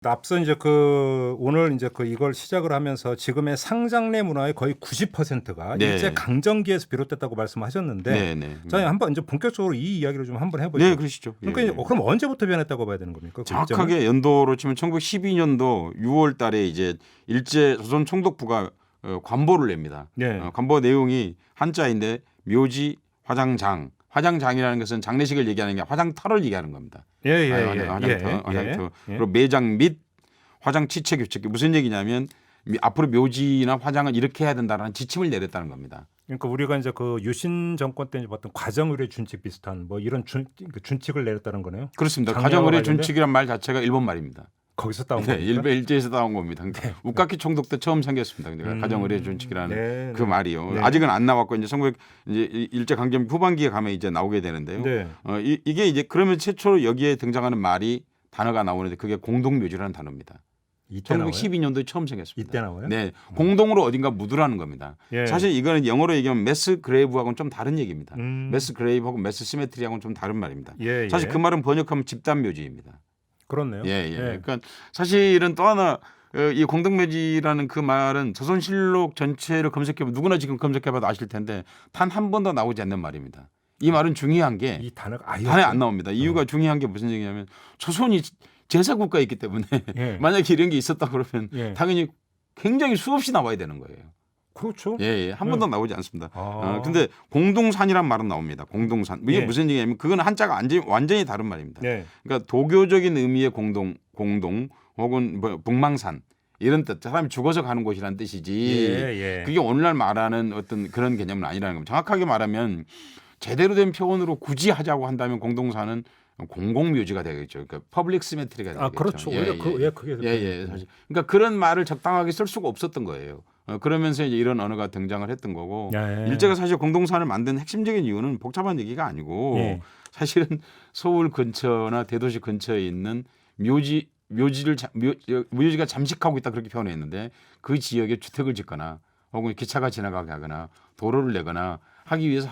앞서 이제 그 오늘 이제 그 이걸 시작을 하면서 지금의 상장내 문화의 거의 90%가 네. 일제 강점기에서 비롯됐다고 말씀하셨는데 네네. 자 한번 이제 본격적으로 이 이야기를 좀 한번 해보죠. 네, 그러시죠. 그러니까 예, 이제 예. 그럼 언제부터 변했다고 봐야 되는 겁니까? 그 정확하게 연도로 치면 1912년도 6월 달에 이제 일제 조선 총독부가 관보를 냅니다. 네. 관보 내용이 한자인데 묘지 화장장. 화장장이라는 것은 장례식을 얘기하는 게 화장터를 얘기하는 겁니다. 화장터. 그리고 매장 및 화장 치체 교체. 무슨 얘기냐면 앞으로 묘지나 화장은 이렇게 해야 된다는 지침을 내렸다는 겁니다. 그러니까 우리가 이제 그 유신 정권 때 이제 봤던 과정의례 준칙 비슷한 뭐 이런 준칙을 내렸다는 거네요. 그렇습니다. 장례와 가정의례 관련된? 준칙이란 말 자체가 일본 말입니다. 거기서 따온 네, 겁니까? 일제에서 따온 겁니다. 우카키 총독 때 처음 생겼습니다. 그러니까 가정의례 준칙이라는 네, 그 네. 말이요. 네. 아직은 안 나왔고 이제 이제 일제 강점 후반기에 가면 이제 나오게 되는데요. 네. 이게 이제 그러면 최초로 여기에 등장하는 말이 단어가 나오는데 그게 공동묘지라는 단어입니다. 이때 나와요? 1912년도에 처음 생겼습니다. 이때 나와요? 네, 공동으로 어딘가 묻으라는 겁니다. 예. 사실 이거는 영어로 얘기하면 매스 그레이브하고는 좀 다른 얘기입니다. 음. 매스 그레이브하고 매스 시메트리하고는 좀 다른 말입니다. 예, 사실 예. 그 말은 번역하면 집단 묘지입니다. 그렇네요. 예, 예. 그러니까 사실은 또 하나 이 공동묘지라는 그 말은 조선실록 전체를 검색해보면 누구나 지금 검색해봐도 아실 텐데 단 한 번도 나오지 않는 말입니다. 이 말은 중요한 게 이 단어가 아예 단에 없어요. 안 나옵니다. 이유가 중요한 게 무슨 얘기냐면 조선이 제사국가에 있기 때문에 예. 만약에 이런 게 있었다 그러면 예. 당연히 굉장히 수없이 나와야 되는 거예요. 그렇죠. 예, 예. 한 번도 나오지 않습니다. 아. 근데 공동산이란 말은 나옵니다. 공동산. 이게 예. 무슨 얘기냐면 그건 한자가 완전히 다른 말입니다. 네. 그러니까 도교적인 의미의 공동 혹은 뭐 북망산 이런 뜻. 사람이 죽어서 가는 곳이라는 뜻이지. 예. 그게 오늘날 말하는 어떤 그런 개념은 아니라는 겁니다. 정확하게 말하면 제대로 된 표현으로 굳이 하자고 한다면 공동산은 공공묘지가 되겠죠. 그러니까 퍼블릭 시메트리가 되겠죠. 아, 그렇죠. 원래 그게 예. 사실. 그러니까 그런 말을 적당하게 쓸 수가 없었던 거예요. 그러면서 이제 이런 언어가 등장을 했던 거고 예. 일제가 사실 공동산을 만든 핵심적인 이유는 복잡한 얘기가 아니고 예. 사실은 서울 근처나 대도시 근처에 있는 묘지가 잠식하고 있다 그렇게 표현했는데 그 지역에 주택을 짓거나 혹은 기차가 지나가게 하거나 도로를 내거나 하기 위해서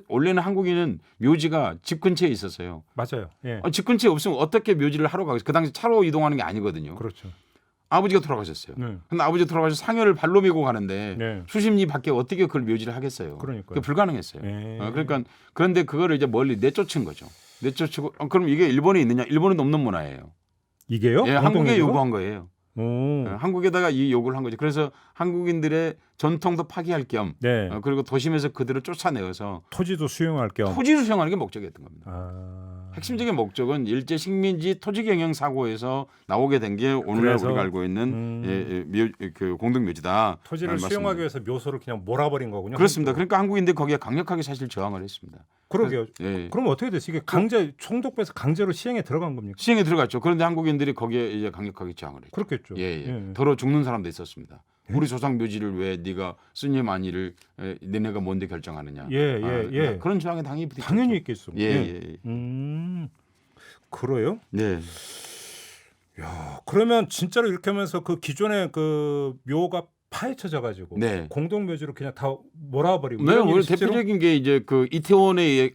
원래는 한국인은 묘지가 집 근처에 있었어요. 맞아요. 예. 집 근처에 없으면 어떻게 묘지를 하러 가겠어요? 그 당시 차로 이동하는 게 아니거든요. 그렇죠. 아버지가 돌아가셨어요. 네. 근데 아버지가 돌아가셔서 상여를 발로 메고 가는데 네. 수십 리 밖에 어떻게 그걸 묘지를 하겠어요? 그러니까요. 그게 불가능했어요. 예. 그러니까 그런데 그거를 이제 멀리 내쫓은 거죠. 내쫓고 그럼 이게 일본에 있느냐? 일본은 없는 문화예요. 이게요? 예, 한국에 공동묘지가? 요구한 거예요. 오. 한국에다가 이 요구를 한 거죠. 그래서 한국인들의 전통도 파기할 겸 네. 그리고 도심에서 그들을 쫓아내어서 토지도 수용할 겸. 토지를 수용하는 게 목적이었던 겁니다. 아. 핵심적인 목적은 일제 식민지 토지 경영 사고에서 나오게 된 게 오늘날 그래서, 우리가 알고 있는 그 공동묘지다. 토지를 수용하기 위해서 묘소를 그냥 몰아버린 거군요. 그렇습니다. 그러니까 한국인들이 거기에 강력하게 사실 저항을 했습니다. 그러게요. 예. 그럼 어떻게 됐어요? 이게 총독부에서 강제로 시행에 들어간 겁니까? 시행에 들어갔죠. 그런데 한국인들이 거기에 이제 강력하게 저항을 했죠. 그렇겠죠. 예. 더러 죽는 사람도 있었습니다. 우리 조상 묘지를 왜 네가 스님 아니를 너네가 뭔데 결정하느냐. 예. 그런 저항에 당연히 부딪혔죠. 당연히 있겠어. 예. 그래요? 네. 야, 그러면 진짜로 이렇게 하면서 그 기존의 그 묘가 파헤쳐져 가지고 네. 공동묘지로 그냥 다 몰아버리고. 네, 이런 오늘 일이 실제로? 대표적인 게 이제 그 이태원에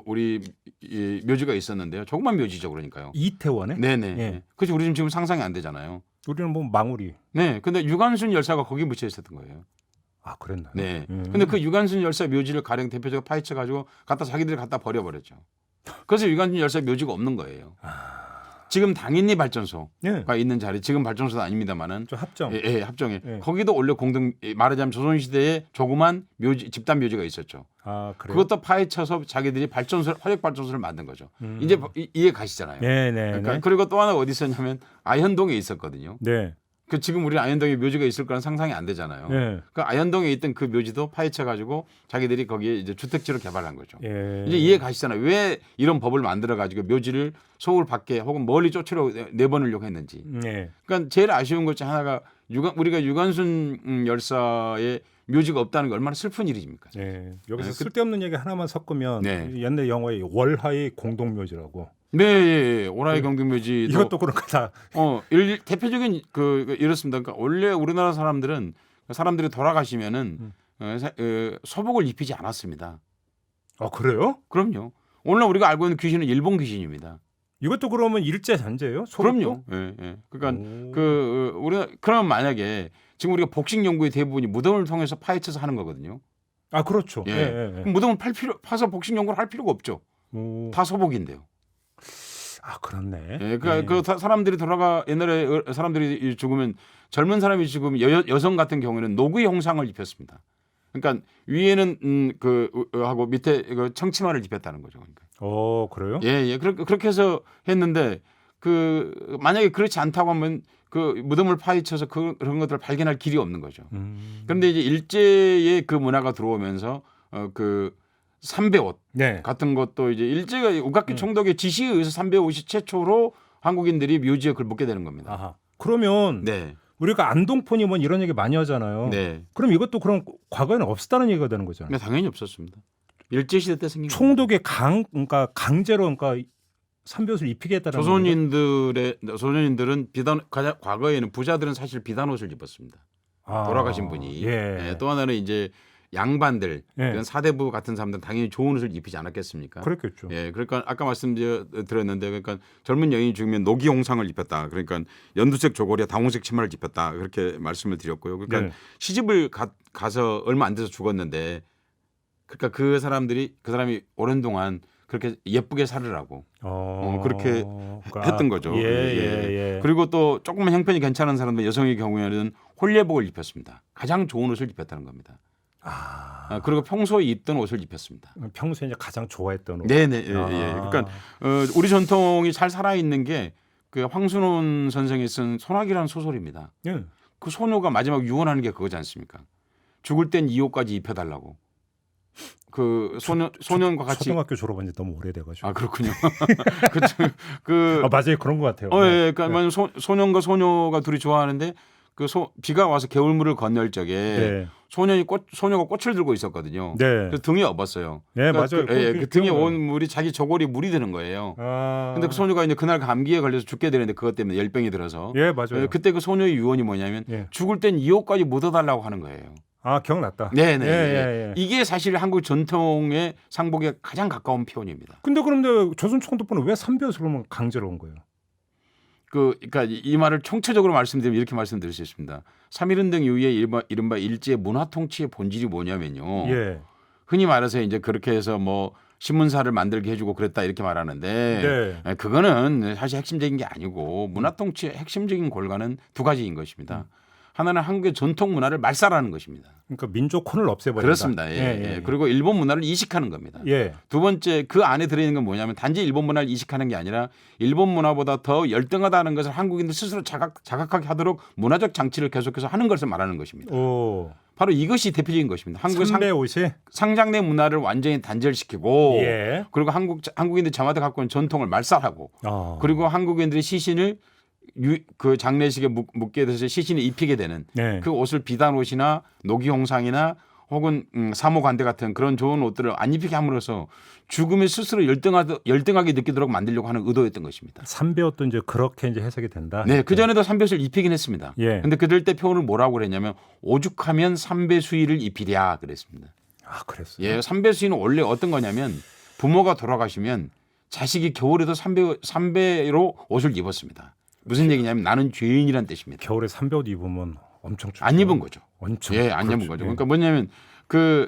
우리 이 묘지가 있었는데요. 조그만 묘지죠, 그러니까요. 이태원에? 네네. 예. 그렇죠. 우리 지금 상상이 안 되잖아요. 우리는 뭐 망우리. 네, 근데 유관순 열사가 거기 묻혀 있었던 거예요. 아, 그랬나요? 네. 근데 그 유관순 열사 묘지를 가령 대표적으로 파헤쳐 가지고 자기들이 갖다 버려버렸죠. 그래서 유관순 열사 묘지가 없는 거예요. 지금 당인리 발전소가 예. 있는 자리, 지금 발전소는 아닙니다만은 좀 합정. 예, 합정에 예. 거기도 원래 말하자면 조선시대에 조그만 묘지, 집단 묘지가 있었죠. 아, 그래요? 그것도 파헤쳐서 자기들이 화력 발전소를 만든 거죠. 이제 이해 가시잖아요. 네. 그러니까 그리고 또 하나 어디 있었냐면 아현동에 있었거든요. 네. 그 지금 우리 아현동에 묘지가 있을 거란 상상이 안 되잖아요. 네. 그 아현동에 있던 그 묘지도 파헤쳐 가지고 자기들이 거기에 이제 주택지로 개발한 거죠. 예. 이제 이해 가시잖아요. 왜 이런 법을 만들어 가지고 묘지를 서울 밖에 혹은 멀리 쫓으려 내보내려고 했는지. 네. 그러니까 제일 아쉬운 것 중 하나가 우리가 유관순 열사의 묘지가 없다는 게 얼마나 슬픈 일입니까? 네. 여기서 쓸데없는 얘기 하나만 섞으면 네. 옛날 영화의 월하의 공동묘지라고. 네, 예. 오라이 경동묘지 이것도 그런 거다. 대표적인 이렇습니다. 그러니까 원래 우리나라 사람들이 돌아가시면은 소복을 입히지 않았습니다. 아, 그래요? 그럼요. 오늘날 우리가 알고 있는 귀신은 일본 귀신입니다. 이것도 그러면 일제 잔재예요? 소급도? 그럼요. 예, 예. 그러니까 우리가 그러면 만약에 지금 우리가 복식 연구의 대부분이 무덤을 통해서 파헤쳐서 하는 거거든요. 아 그렇죠. 예. 예, 예, 예. 그럼 무덤을 파서 복식 연구를 할 필요가 없죠. 오. 다 소복인데요. 아 그렇네. 예, 그러니까 예. 그 사람들이 옛날에 사람들이 죽으면 젊은 사람이 죽으면 여성 같은 경우에는 노구의 형상을 입혔습니다. 그러니까 위에는 하고 밑에 청치마를 입혔다는 거죠. 그러니까. 그래요? 예, 예. 그렇게 해서 했는데 만약에 그렇지 않다고 하면 그 무덤을 파헤쳐서 그런 것들을 발견할 길이 없는 거죠. 그런데 이제 일제의 그 문화가 들어오면서 삼배옷 네. 같은 것도 이제 일제가 우각기 총독의 지시에 의해서 삼배옷이 최초로 한국인들이 묘지에 그걸 묻게 되는 겁니다. 아하. 그러면 네. 우리가 안동포니 뭐 이런 얘기 많이 하잖아요. 네. 그럼 이것도 그럼 과거에는 없었다는 얘기가 되는 거잖아요. 네, 당연히 없었습니다. 일제 시대 때 생긴 총독의 그러니까 강제로 그러니까 삼배옷을 입히게 했다는 조선인들은 과거에는 부자들은 사실 비단 옷을 입었습니다. 돌아가신 분이. 예. 예, 또 하나는 이제 양반들, 예. 이런 사대부 같은 사람들은 당연히 좋은 옷을 입히지 않았겠습니까? 그랬겠죠. 예, 그러니까 아까 말씀드렸는데, 그러니까 젊은 여인이 죽으면 노기홍상을 입혔다. 그러니까 연두색 조거리에 다홍색 치마를 입혔다. 그렇게 말씀을 드렸고요. 그러니까 네. 시집을 가서 얼마 안 돼서 죽었는데, 그러니까 그 사람이 오랜 동안 그렇게 예쁘게 살으라고 그렇게 했던 거죠. 예. 그리고 또 조금만 형편이 괜찮은 사람들 여성의 경우에는 홀례복을 입혔습니다. 가장 좋은 옷을 입혔다는 겁니다. 그리고 평소에 입던 옷을 입혔습니다. 평소에 이제 가장 좋아했던 옷. 네네. 예. 그러니까 우리 전통이 잘 살아 있는 게 그 황순원 선생이 쓴 소나기라는 소설입니다. 예. 그 소녀가 마지막 유언하는 게 그거지 않습니까? 죽을 땐 이 옷까지 입혀달라고. 그 소년과 같이 초등학교 졸업한 지 너무 오래돼가지고. 아 그렇군요. 맞아요, 그런 것 같아요. 예, 그러니까 소년과 소녀가 둘이 좋아하는데 비가 와서 개울물을 건널 적에 네. 소녀가 꽃을 들고 있었거든요. 네. 그래서 등에 업었어요. 네, 그러니까 맞아요. 그 등에 온 물이 자기 저고리에 물이 드는 거예요. 근데 그 소녀가 이제 그날 감기에 걸려서 죽게 되는데 그것 때문에 열병이 들어서. 예, 맞아요. 그때 그 소녀의 유언이 뭐냐면 죽을 땐 이 옷까지 묻어달라고 하는 거예요. 아, 기억났다. 네네. 예. 이게 사실 한국 전통의 상복에 가장 가까운 표현입니다. 그런데 조선 총독부는 왜 삼배옷을 그러면 강제로 온 거예요? 그러니까 이 말을 총체적으로 말씀드리면 이렇게 말씀드릴 수 있습니다. 3.1운동 이후에 이른바 일제 문화 통치의 본질이 뭐냐면요. 예. 흔히 말해서 이제 그렇게 해서 뭐 신문사를 만들게 해주고 그랬다 이렇게 말하는데 네. 그거는 사실 핵심적인 게 아니고 문화 통치의 핵심적인 골간은 두 가지인 것입니다. 하나는 한국의 전통 문화를 말살하는 것입니다. 그러니까 민족혼을 없애버린다. 그렇습니다. 예. 그리고 일본 문화를 이식하는 겁니다. 예. 두 번째 그 안에 들어있는 건 뭐냐면 단지 일본 문화를 이식하는 게 아니라 일본 문화보다 더 열등하다는 것을 한국인들 스스로 자각하게 하도록 문화적 장치를 계속해서 하는 것을 말하는 것입니다. 오. 바로 이것이 대표적인 것입니다. 한국의 삼배옷이 상장내 문화를 완전히 단절시키고 예. 그리고 한국인들이 저마다 갖고 있는 전통을 말살하고 그리고 한국인들의 시신을 그 장례식에 묻게 돼서 시신에 입히게 되는 그 옷을 비단 옷이나 노기홍상이나 혹은 사모관대 같은 그런 좋은 옷들을 안 입히게 함으로써 죽음에 스스로 열등하게 느끼도록 만들려고 하는 의도였던 것입니다. 삼배옷도 이제 그렇게 이제 해석이 된다. 네, 그 전에도 삼배옷을 입히긴 했습니다. 그런데 그들 때 표현을 뭐라고 그랬냐면 오죽하면 삼배수의를 입히랴 그랬습니다. 아, 그랬어요. 예, 삼배수의는 원래 어떤 거냐면 부모가 돌아가시면 자식이 겨울에도 삼배로 옷을 입었습니다. 무슨 얘기냐면 나는 죄인이란 뜻입니다. 겨울에 삼배옷 입으면 엄청 춥죠. 안 입은 거죠. 엄청. 예, 안 입은 거죠. 그러니까 뭐냐면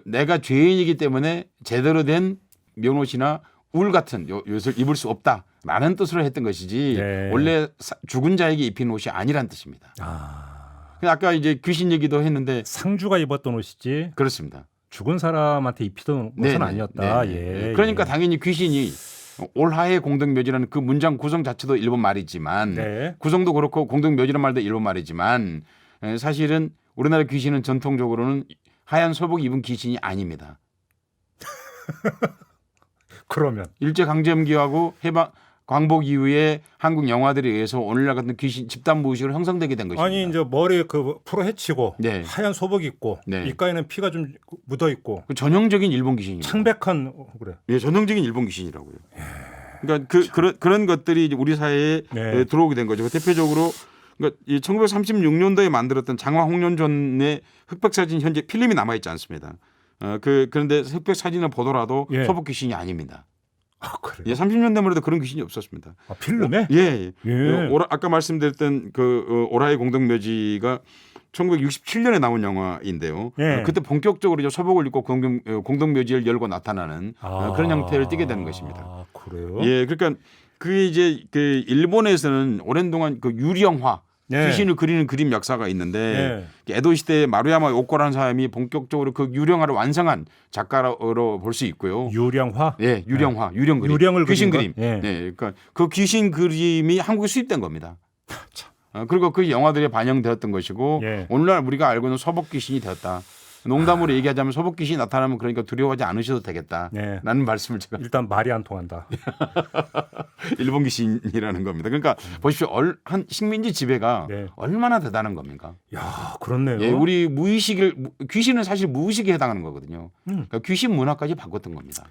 내가 죄인이기 때문에 제대로 된 면옷이나 울 같은 옷을 입을 수 없다라는 뜻으로 했던 것이지 원래 죽은 자에게 입힌 옷이 아니란 뜻입니다. 아까 이제 귀신 얘기도 했는데 상주가 입었던 옷이지. 그렇습니다. 죽은 사람한테 입히던 옷은 아니었다. 그러니까 당연히 귀신이 올하의 공덕묘지라는 그 문장 구성 자체도 일본 말이지만 구성도 그렇고 공덕묘지라는 말도 일본 말이지만 사실은 우리나라 귀신은 전통적으로는 하얀 소복 입은 귀신이 아닙니다. 그러면 일제강점기하고 광복 이후에 한국 영화들에 의해서 오늘날 같은 귀신 집단 무의식으로 형성되게 된 것입니다. 아니 이제 머리에 풀어 헤치고 하얀 소복 입고 입가에는 피가 좀 묻어 있고 그 전형적인 일본 귀신입니다. 창백한 그래. 예, 전형적인 일본 귀신이라고요. 그러니까 그런 것들이 우리 사회에 들어오게 된 거죠. 대표적으로 그러니까 1936년도에 만들었던 장화 홍련전의 흑백 사진 현재 필름이 남아 있지 않습니다. 그런데 흑백 사진을 보더라도 소복 귀신이 아닙니다. 아, 그래요? 예, 30년대만 해도 그런 귀신이 없었습니다. 아, 필름에? 예. 예. 아까 말씀드렸던 그 오라이 공동묘지가 1967년에 나온 영화인데요. 예. 그때 본격적으로 이제 서복을 입고 공동묘지를 열고 나타나는 그런 형태를 띠게 되는 것입니다. 아, 그래요? 예, 그러니까 그게 이제 그 일본에서는 오랜 동안 그 유령화 예. 귀신을 그리는 그림 역사가 있는데 에도 시대에 마루야마 오코라는 사람이 본격적으로 그 유령화를 완성한 작가로 볼 수 있고요. 유령화? 예, 유령화, 유령 그림, 유령을 귀신 그린 그림. 것? 예. 예, 그러니까 그 귀신 그림이 한국에 수입된 겁니다. 그리고 그 영화들에 반영되었던 것이고 예. 오늘날 우리가 알고 있는 서복 귀신이 되었다. 농담으로 얘기하자면 서복 귀신이 나타나면 그러니까 두려워하지 않으셔도 되겠다라는 예. 말씀을 제가 일단 말이 안 통한다. 일본 귀신이라는 겁니다. 그러니까 보십시오. 한 식민지 지배가 네. 얼마나 대단한 겁니까? 야, 그렇네요. 예, 우리 귀신은 사실 무의식에 해당하는 거거든요. 그러니까 귀신 문화까지 바꿨던 겁니다.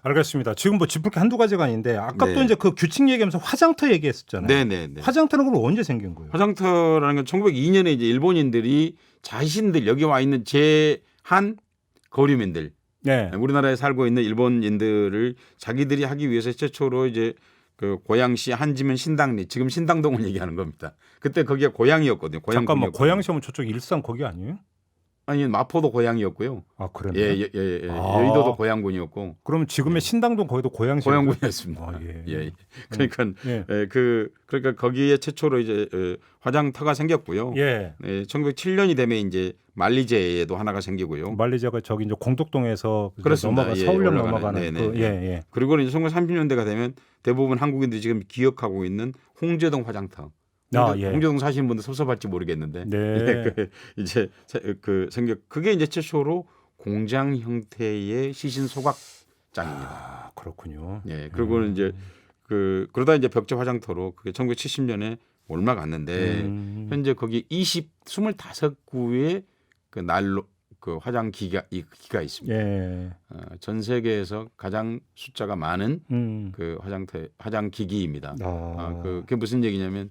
알겠습니다. 지금 뭐 짚을 게 한두 가지가 아닌데 아까도 네. 이제 그 규칙 얘기하면서 화장터 얘기했었잖아요. 네네네. 화장터는 그럼 언제 생긴 거예요? 화장터라는 건 1902년에 이제 일본인들이 자신들 여기 와 있는 제한 거류민들, 네. 우리나라에 살고 있는 일본인들을 자기들이 하기 위해서 최초로 이제 그 고양시 한지면 신당리, 지금 신당동을 얘기하는 겁니다. 그때 거기가 고향이었거든요. 잠깐만, 고양시하면 저쪽 일산 거기 아니에요? 아니 마포도 고향이었고요. 아, 그래요? 예. 아. 여의도도 고향군이었고 그럼 지금의 신당동 거기도 고양시 고향군이었습니다. 아, 예. 예. 그러니까 예. 그러니까 거기에 최초로 이제 화장터가 생겼고요. 예. 1907년이 되면 이제 만리제에도 하나가 생기고요. 만리제가 저기 이제 공덕동에서 그렇습니다. 넘어가 예, 서울역 올라가는. 넘어가는 네네. 그 예. 그리고 이제 1930년대가 되면 대부분 한국인들이 지금 기억하고 있는 홍제동 화장터. 아, 예. 홍제동 사시는 분들 섭섭할지 모르겠는데 네. 예, 이제 그게 이제 최초로 공장 형태의 시신 소각장입니다. 아, 그렇군요. 예, 그리고는 이제 그러다 이제 벽제 화장터로 그게 1970년에 올라갔는데 현재 거기 25구의 그 난로 그 화장 기가 있습니다. 예. 전 세계에서 가장 숫자가 많은 그 화장 기기입니다. 그게 무슨 얘기냐면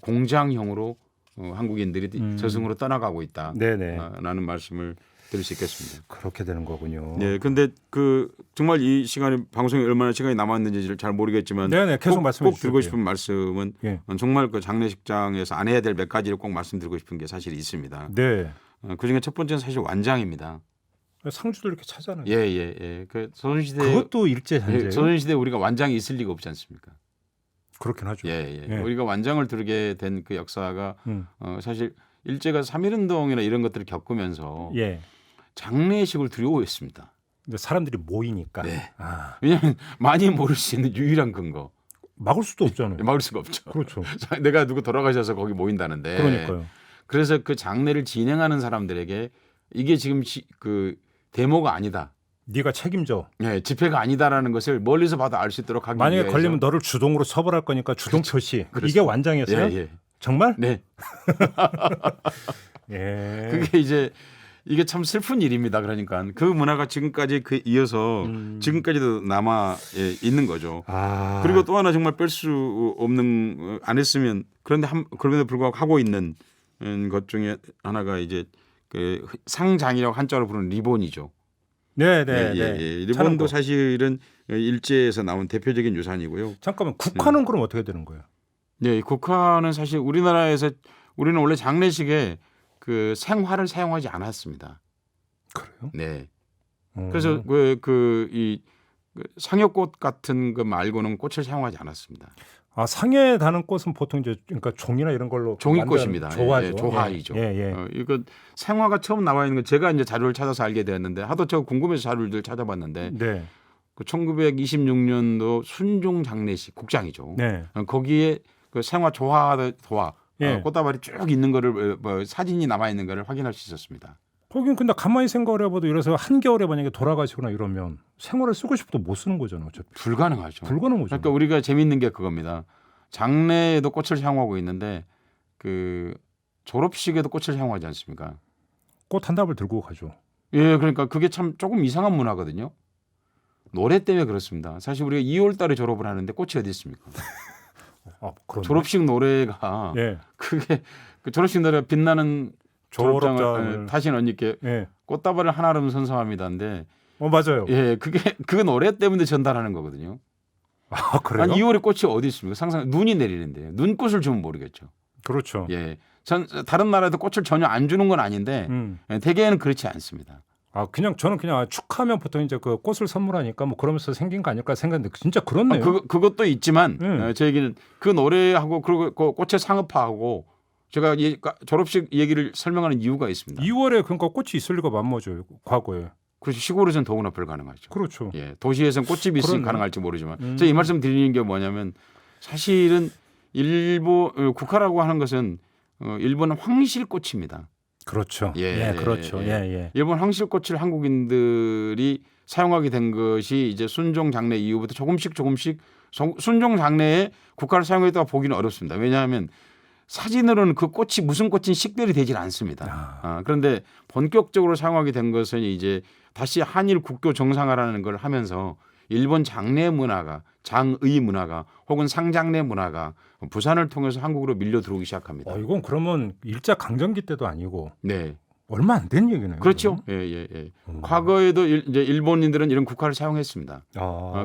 공장형으로 한국인들이 저승으로 떠나가고 있다. 네네. 라는 말씀을 드릴 수 있겠습니다. 그렇게 되는 거군요. 네, 근데 정말 이 시간에 방송에 얼마나 시간이 남았는지를 잘 모르겠지만, 네네, 계속 말씀해 꼭 드리고 주실게요. 싶은 말씀은 예. 정말 그 장례식장에서 안 해야 될 몇 가지를 꼭 말씀드리고 싶은 게 사실 있습니다. 네. 그중에 첫 번째는 사실 완장입니다. 상주도 이렇게 차잖아요. 예. 그 조선시대 그것도 일제 잔재예요. 조선시대 우리가 완장이 있을 리가 없지 않습니까? 그렇긴 하죠. 예. 예. 우리가 완장을 들게 된 그 역사가 사실 일제가 3.1운동이나 이런 것들을 겪으면서 예. 장례식을 두려워했습니다. 근데 사람들이 모이니까. 네. 아, 왜냐하면 많이 모를 수 있는 유일한 근거. 막을 수도 없잖아요. 막을 수가 없죠. 그렇죠. 내가 누구 돌아가셔서 거기 모인다는데. 그러니까요. 그래서 그 장례를 진행하는 사람들에게 이게 지금 그 데모가 아니다. 네가 책임져. 예, 집회가 아니다라는 것을 멀리서 봐도 알 수 있도록 하기 만약에 위해서. 걸리면 너를 주동으로 처벌할 거니까 주동 표시. 그렇죠. 이게 완장이었어요? 예. 정말? 네. 예. 그게 이제 이게 참 슬픈 일입니다. 그러니까 그 문화가 지금까지 이어서 지금까지도 남아 있는 거죠. 아. 그리고 또 하나 정말 뺄 수 없는 안 했으면 그럼에도 불구하고 하고 있는 것 중에 하나가 이제 그 상장이라고 한자로 부르는 리본이죠. 네네. 리본도 사실은 일제에서 나온 대표적인 유산이고요. 잠깐만 국화는 그럼 어떻게 되는 거예요? 네, 국화는 사실 우리는 원래 장례식에 그 생화를 사용하지 않았습니다. 그래요? 네. 그래서 이 상여꽃 같은 거 말고는 꽃을 사용하지 않았습니다. 아, 상에 다는 꽃은 보통 이제 그러니까 종이나 이런 걸로 종이꽃입니다. 조화죠. 조화이죠. 예. 이거 생화가 처음 나와 있는 건 제가 이제 자료를 찾아서 알게 되었는데 하도 제가 궁금해서 자료를 찾아봤는데 네. 그 1926년도 순종 장례식 국장이죠. 네. 거기에 그 생화 조화 예. 꽃다발이 쭉 있는 거를 사진이 남아 있는 거를 확인할 수 있었습니다. 거긴 근데 가만히 생각을 해봐도 이래서 한겨울에 만약에 돌아가시거나 이러면 생활을 쓰고 싶어도 못 쓰는 거잖아요. 어차피. 불가능하죠. 불가능하죠. 그러니까 우리가 재미있는 게 그겁니다. 장례에도 꽃을 사용하고 있는데 그 졸업식에도 꽃을 사용하지 않습니까? 꽃 한 답을 들고 가죠. 예, 그러니까 그게 참 조금 이상한 문화거든요. 노래 때문에 그렇습니다. 사실 우리가 2월 달에 졸업을 하는데 꽃이 어디 있습니까? 졸업식 노래가 예. 그게 그 졸업식 노래가 빛나는 졸업장을 타신 언니께 예. 꽃다발을 하나름 선사합니다인데 맞아요. 예, 그게 그 노래 때문에 전달하는 거거든요. 아, 그래요? 아니 2월에 꽃이 어디 있습니까? 상상 눈이 내리는데요. 눈꽃을 주면 모르겠죠. 그렇죠. 예, 전 다른 나라에도 꽃을 전혀 안 주는 건 아닌데 예, 대개는 그렇지 않습니다. 저는 그냥 축하하면 보통 이제 그 꽃을 선물하니까 뭐 그러면서 생긴 거 아닐까 생각했는데 진짜 그렇네요. 그것도 있지만 제 얘기는 그 노래하고 그리고 그 꽃의 상업화하고 제가 졸업식 얘기를 설명하는 이유가 있습니다. 2월에 그러니까 꽃이 있을 리가 만무죠. 과거에. 그렇죠. 시골에서는 더구나 불가능하죠. 그렇죠. 예, 도시에서는 꽃집이 있으니 그렇네. 가능할지 모르지만 제가 이 말씀 드리는 게 뭐냐면 사실은 일본 국화라고 하는 것은 일본 황실꽃입니다. 그렇죠. 예, 그렇죠. 예. 일본 황실꽃을 한국인들이 사용하게 된 것이 이제 순종 장례 이후부터 조금씩 순종 장례에 국화를 사용했다가 보기는 어렵습니다. 왜냐하면 사진으로는 그 꽃이 무슨 꽃인 식별이 되질 않습니다. 그런데 본격적으로 사용하게 된 것은 이제 다시 한일 국교 정상화라는 걸 하면서 일본 장례 문화가 장의 문화가 혹은 상장례 문화가 부산을 통해서 한국으로 밀려 들어오기 시작합니다. 이건 그러면 일제 강점기 때도 아니고 네, 얼마 안 된 얘기네요. 그렇죠. 예. 과거에도 이제 일본인들은 이런 국화를 사용했습니다.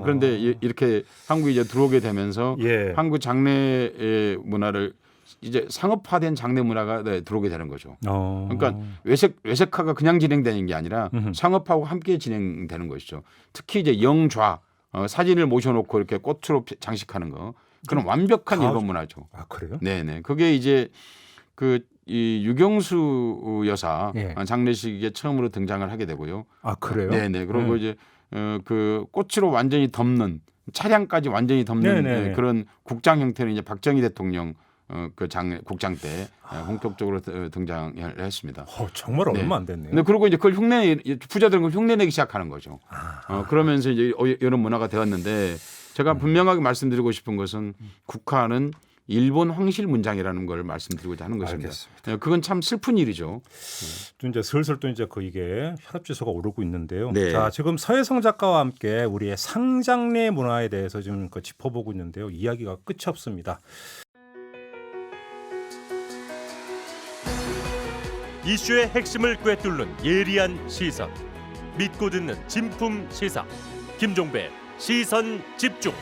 그런데 이렇게 한국에 이제 들어오게 되면서 한국 장례 문화를 이제 상업화된 장례 문화가 들어오게 되는 거죠. 그러니까 외색화가 그냥 진행되는 게 아니라 상업화하고 함께 진행되는 것이죠. 특히 이제 영좌 사진을 모셔놓고 이렇게 꽃으로 장식하는 거 그런 완벽한 일본 문화죠. 아, 그래요? 네네. 그게 이제 이 유경수 여사 장례식에 처음으로 등장을 하게 되고요. 아, 그래요? 네네. 그리고 이제 그 꽃으로 완전히 덮는 차량까지 완전히 덮는 그런 국장 형태는 이제 박정희 대통령 국장 때 본격적으로 등장을 했습니다. 정말 얼마 안 됐네요. 근데 그리고 이제 그걸 부자들은 그걸 흉내내기 시작하는 거죠. 그러면서 이제 이런 문화가 되었는데 제가 분명하게 말씀드리고 싶은 것은 국화는 일본 황실 문장이라는 걸 말씀드리고자 하는 것입니다. 알겠습니다. 그건 참 슬픈 일이죠. 또 이제 슬슬 또 이제 이게 혈압 지수가 오르고 있는데요. 네. 자, 지금 서혜성 작가와 함께 우리의 상장례 문화에 대해서 지금 짚어보고 있는데요. 이야기가 끝이 없습니다. 이슈의 핵심을 꿰뚫는 예리한 시선, 믿고 듣는 진품 시사, 김종배 시선 집중.